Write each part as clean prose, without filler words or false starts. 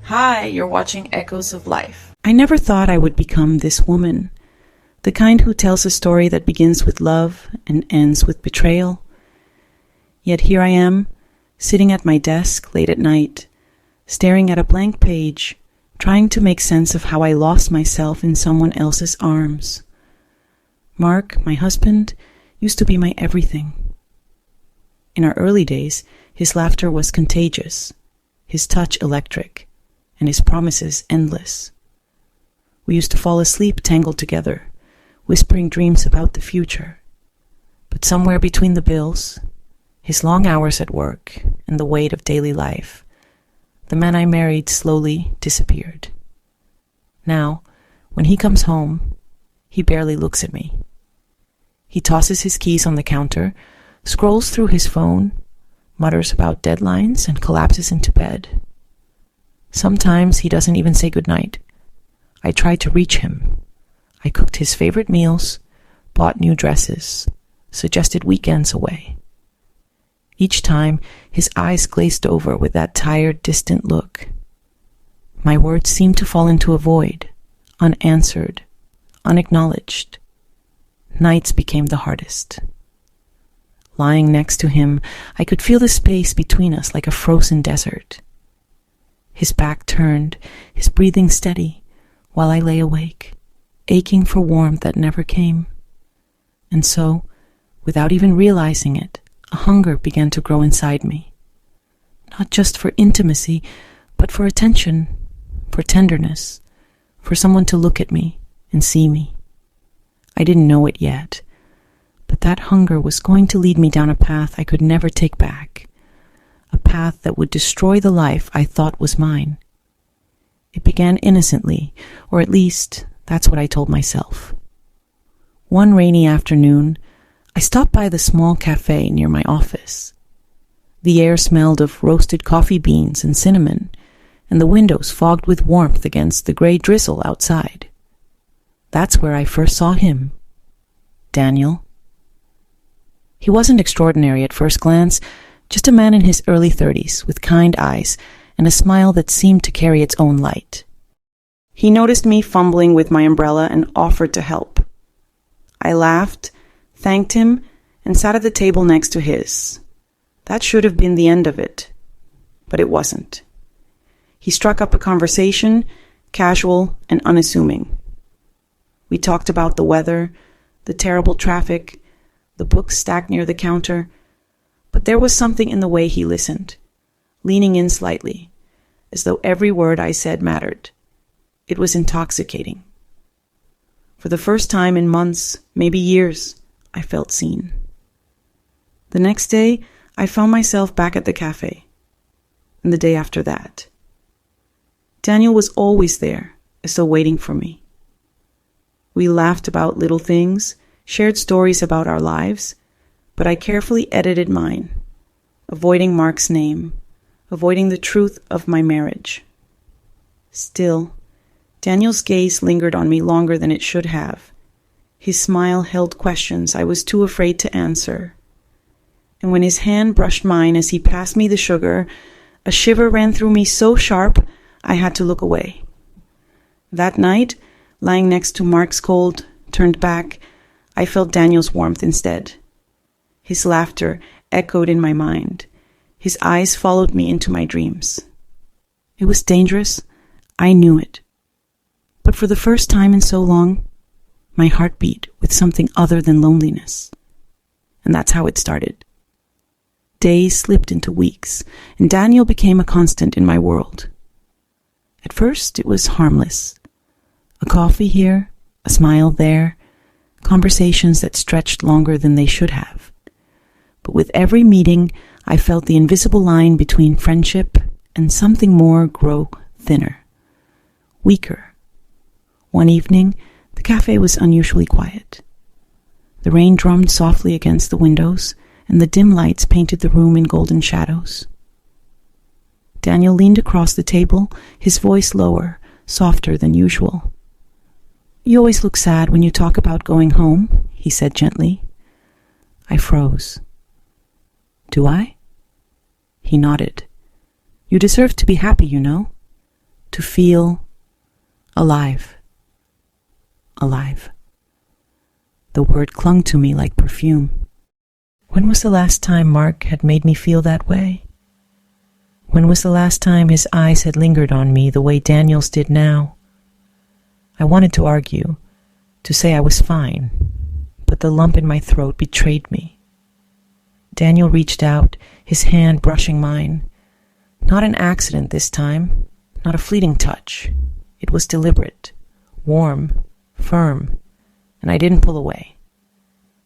Hi, you're watching Echoes of Life. I never thought I would become this woman, the kind who tells a story that begins with love and ends with betrayal. Yet here I am, sitting at my desk late at night, staring at a blank page, trying to make sense of how I lost myself in someone else's arms. Mark, my husband, used to be my everything. In our early days, his laughter was contagious, his touch electric, and his promises endless. We used to fall asleep tangled together, whispering dreams about the future. But somewhere between the bills, his long hours at work, and the weight of daily life, the man I married slowly disappeared. Now, when he comes home, he barely looks at me. He tosses his keys on the counter, scrolls through his phone, mutters about deadlines, and collapses into bed. Sometimes he doesn't even say goodnight. I tried to reach him. I cooked his favorite meals, bought new dresses, suggested weekends away. Each time, his eyes glazed over with that tired, distant look. My words seemed to fall into a void, unanswered, unacknowledged. Nights became the hardest. Lying next to him, I could feel the space between us like a frozen desert. His back turned, his breathing steady, while I lay awake, aching for warmth that never came. And so, without even realizing it, a hunger began to grow inside me. Not just for intimacy, but for attention, for tenderness, for someone to look at me and see me. I didn't know it yet, but that hunger was going to lead me down a path I could never take back. A path that would destroy the life I thought was mine. It began innocently, or at least that's what I told myself. One rainy afternoon, I stopped by the small cafe near my office. The air smelled of roasted coffee beans and cinnamon, and the windows fogged with warmth against the gray drizzle outside. That's where I first saw him. Daniel. He wasn't extraordinary at first glance, just a man in his early 30s with kind eyes and a smile that seemed to carry its own light. He noticed me fumbling with my umbrella and offered to help. I laughed, thanked him, and sat at the table next to his. That should have been the end of it, but it wasn't. He struck up a conversation, casual and unassuming. We talked about the weather, the terrible traffic, the books stacked near the counter, but there was something in the way he listened, leaning in slightly, as though every word I said mattered. It was intoxicating. For the first time in months, maybe years, I felt seen. The next day, I found myself back at the cafe, and the day after that. Daniel was always there, as though waiting for me. We laughed about little things, shared stories about our lives, but I carefully edited mine, avoiding Mark's name, avoiding the truth of my marriage. Still, Daniel's gaze lingered on me longer than it should have. His smile held questions I was too afraid to answer. And when his hand brushed mine as he passed me the sugar, a shiver ran through me so sharp I had to look away. That night, lying next to Mark's cold, turned back, I felt Daniel's warmth instead. His laughter echoed in my mind. His eyes followed me into my dreams. It was dangerous. I knew it. But for the first time in so long, my heart beat with something other than loneliness. And that's how it started. Days slipped into weeks, and Daniel became a constant in my world. At first, it was harmless. A coffee here, a smile there, conversations that stretched longer than they should have. But with every meeting, I felt the invisible line between friendship and something more grow thinner, weaker. One evening, the cafe was unusually quiet. The rain drummed softly against the windows, and the dim lights painted the room in golden shadows. Daniel leaned across the table, his voice lower, softer than usual. "You always look sad when you talk about going home," he said gently. I froze. "Do I?" He nodded. "You deserve to be happy, you know. to feel alive. Alive. The word clung to me like perfume. When was the last time Mark had made me feel that way? When was the last time his eyes had lingered on me the way Daniel's did now? I wanted to argue, to say I was fine, but the lump in my throat betrayed me. Daniel reached out, his hand brushing mine. Not an accident this time, not a fleeting touch. It was deliberate, warm, firm, and I didn't pull away.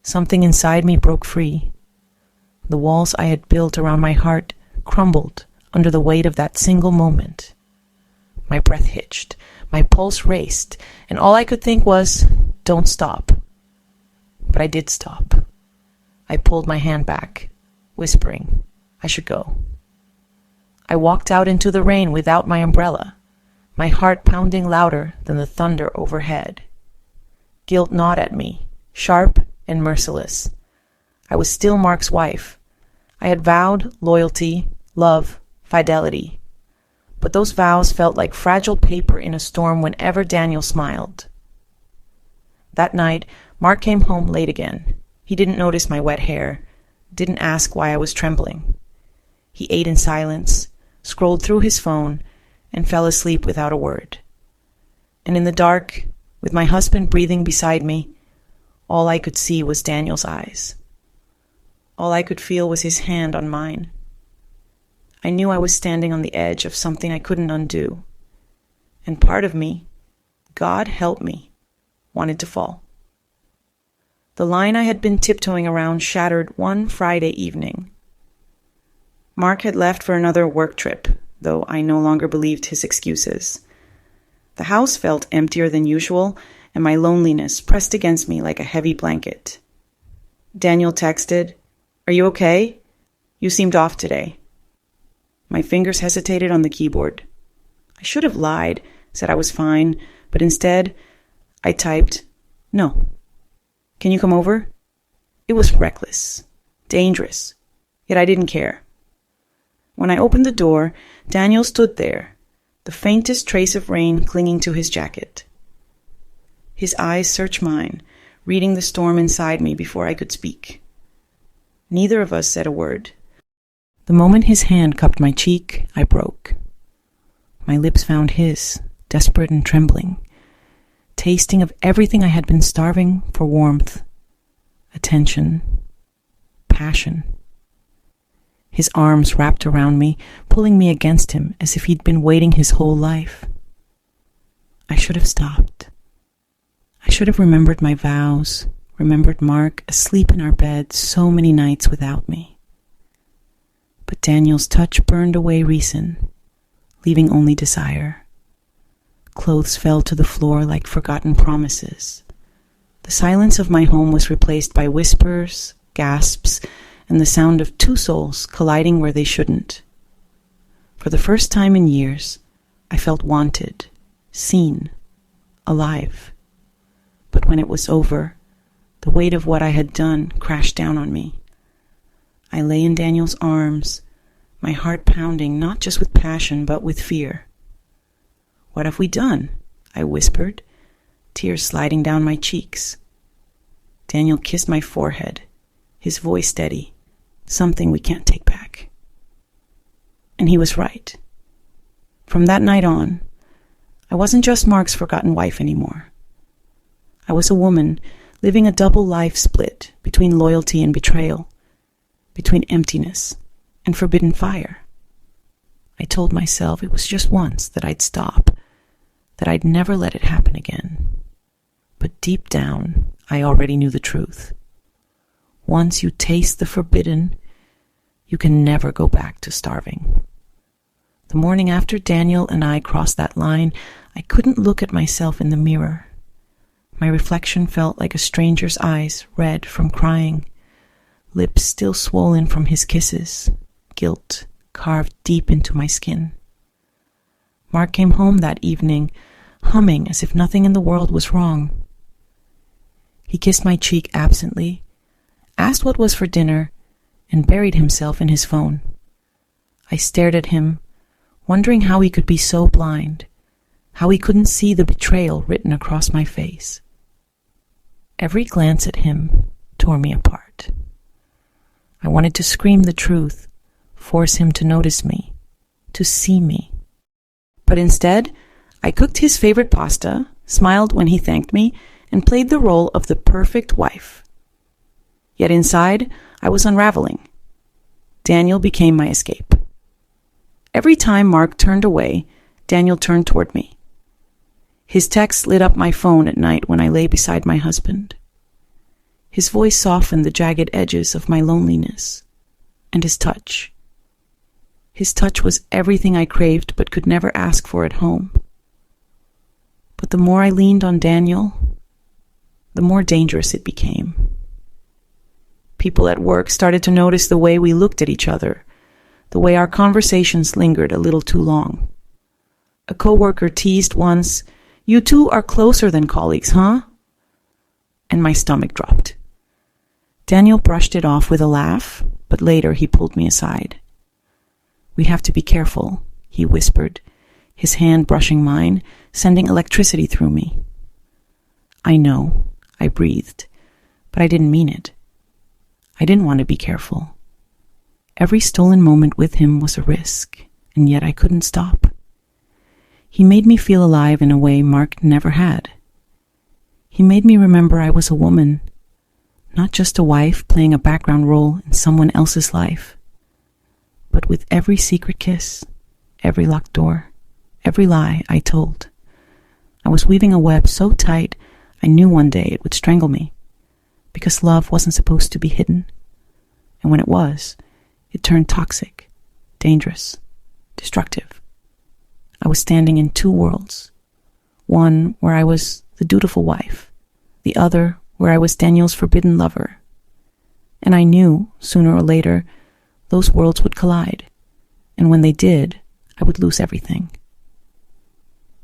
Something inside me broke free. The walls I had built around my heart crumbled under the weight of that single moment. My breath hitched, my pulse raced, and all I could think was, don't stop. But I did stop. I pulled my hand back, whispering, I should go. I walked out into the rain without my umbrella, my heart pounding louder than the thunder overhead. Guilt gnawed at me, sharp and merciless. I was still Mark's wife. I had vowed loyalty, love, fidelity. But those vows felt like fragile paper in a storm whenever Daniel smiled. That night, Mark came home late again. He didn't notice my wet hair, didn't ask why I was trembling. He ate in silence, scrolled through his phone, and fell asleep without a word. And in the dark, with my husband breathing beside me, all I could see was Daniel's eyes. All I could feel was his hand on mine. I knew I was standing on the edge of something I couldn't undo. And part of me, God help me, wanted to fall. The line I had been tiptoeing around shattered one Friday evening. Mark had left for another work trip, though I no longer believed his excuses. The house felt emptier than usual, and my loneliness pressed against me like a heavy blanket. Daniel texted, "Are you okay? You seemed off today." My fingers hesitated on the keyboard. I should have lied, said I was fine, but instead, I typed, "No. Can you come over?" It was reckless, dangerous, yet I didn't care. When I opened the door, Daniel stood there, the faintest trace of rain clinging to his jacket. His eyes searched mine, reading the storm inside me before I could speak. Neither of us said a word. The moment his hand cupped my cheek, I broke. My lips found his, desperate and trembling, tasting of everything I had been starving for: warmth, attention, passion. His arms wrapped around me, pulling me against him as if he'd been waiting his whole life. I should have stopped. I should have remembered my vows, remembered Mark asleep in our bed so many nights without me. But Daniel's touch burned away reason, leaving only desire. Clothes fell to the floor like forgotten promises. The silence of my home was replaced by whispers, gasps, and the sound of two souls colliding where they shouldn't. For the first time in years, I felt wanted, seen, alive. But when it was over, the weight of what I had done crashed down on me. I lay in Daniel's arms, my heart pounding not just with passion but with fear. "What have we done?" I whispered, tears sliding down my cheeks. Daniel kissed my forehead, his voice steady, "Something we can't take back." And he was right. From that night on, I wasn't just Mark's forgotten wife anymore. I was a woman living a double life split between loyalty and betrayal, between emptiness and forbidden fire. I told myself it was just once, that I'd stop, that I'd never let it happen again. But deep down, I already knew the truth. Once you taste the forbidden, you can never go back to starving. The morning after Daniel and I crossed that line, I couldn't look at myself in the mirror. My reflection felt like a stranger's eyes, red from crying, lips still swollen from his kisses, guilt carved deep into my skin. Mark came home that evening, humming as if nothing in the world was wrong. He kissed my cheek absently, asked what was for dinner, and buried himself in his phone. I stared at him, wondering how he could be so blind, how he couldn't see the betrayal written across my face. Every glance at him tore me apart. I wanted to scream the truth, force him to notice me, to see me. But instead, I cooked his favorite pasta, smiled when he thanked me, and played the role of the perfect wife. Yet inside, I was unraveling. Daniel became my escape. Every time Mark turned away, Daniel turned toward me. His text lit up my phone at night when I lay beside my husband. His voice softened the jagged edges of my loneliness. And his touch. His touch was everything I craved but could never ask for at home. But the more I leaned on Daniel, the more dangerous it became. People at work started to notice the way we looked at each other, the way our conversations lingered a little too long. A coworker teased once, "You two are closer than colleagues, huh?" And my stomach dropped. Daniel brushed it off with a laugh, but later he pulled me aside. "We have to be careful," he whispered, his hand brushing mine, sending electricity through me. "I know," I breathed, but I didn't mean it. I didn't want to be careful. Every stolen moment with him was a risk, and yet I couldn't stop. He made me feel alive in a way Mark never had. He made me remember I was a woman, not just a wife playing a background role in someone else's life. But with every secret kiss, every locked door, every lie I told, I was weaving a web so tight I knew one day it would strangle me, because love wasn't supposed to be hidden. And when it was, it turned toxic, dangerous, destructive. I was standing in two worlds, one where I was the dutiful wife, the other where I was Daniel's forbidden lover. And I knew, sooner or later, those worlds would collide, and when they did, I would lose everything.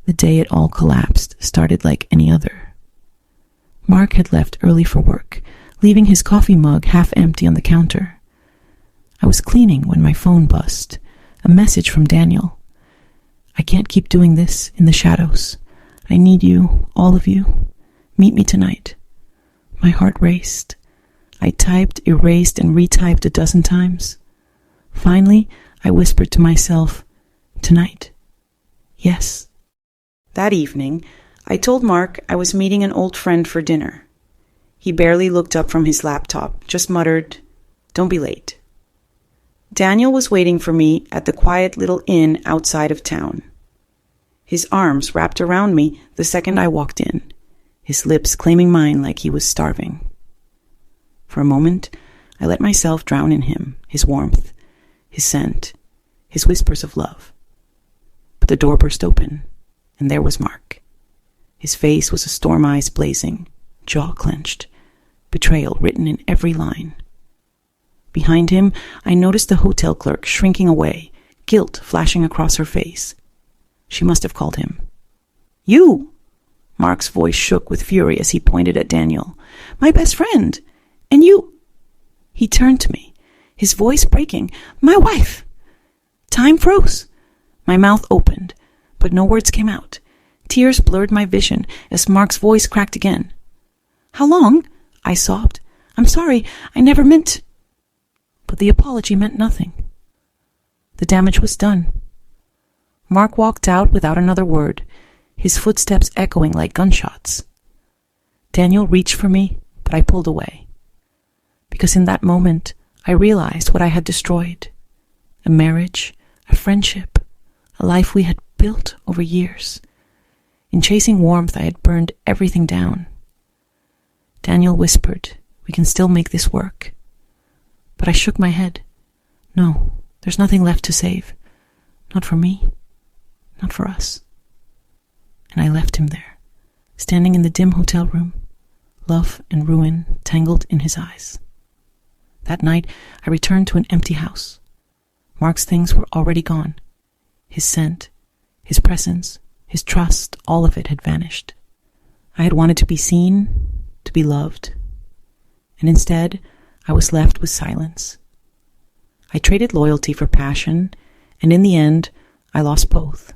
The day it all collapsed started like any other. Mark had left early for work, leaving his coffee mug half empty on the counter. I was cleaning when my phone buzzed, a message from Daniel. "I can't keep doing this in the shadows. I need you, all of you. Meet me tonight." My heart raced. I typed, erased, and retyped a dozen times. Finally, I whispered to myself, "Tonight. Yes." That evening, I told Mark I was meeting an old friend for dinner. He barely looked up from his laptop, just muttered, "Don't be late." Daniel was waiting for me at the quiet little inn outside of town. His arms wrapped around me the second I walked in, his lips claiming mine like he was starving. For a moment, I let myself drown in him, his warmth, his scent, his whispers of love. But the door burst open, and there was Mark. His face was a storm eyes blazing, jaw clenched, betrayal written in every line. Behind him, I noticed the hotel clerk shrinking away, guilt flashing across her face. She must have called him. "You!" Mark's voice shook with fury as he pointed at Daniel. "My best friend! And you—" He turned to me, his voice breaking. "My wife!" Time froze. My mouth opened, but no words came out. Tears blurred my vision as Mark's voice cracked again. "How long?" I sobbed. "I'm sorry, I never meant—" But the apology meant nothing. The damage was done. Mark walked out without another word, his footsteps echoing like gunshots. Daniel reached for me, but I pulled away. Because in that moment, I realized what I had destroyed. A marriage, a friendship, a life we had built over years. In chasing warmth, I had burned everything down. Daniel whispered, "We can still make this work." But I shook my head. No, there's nothing left to save. Not for me. Not for us. And I left him there, standing in the dim hotel room, love and ruin tangled in his eyes. That night, I returned to an empty house. Mark's things were already gone. His scent, his presence, his trust, all of it had vanished. I had wanted to be seen, to be loved. And instead, I was left with silence. I traded loyalty for passion, and in the end, I lost both.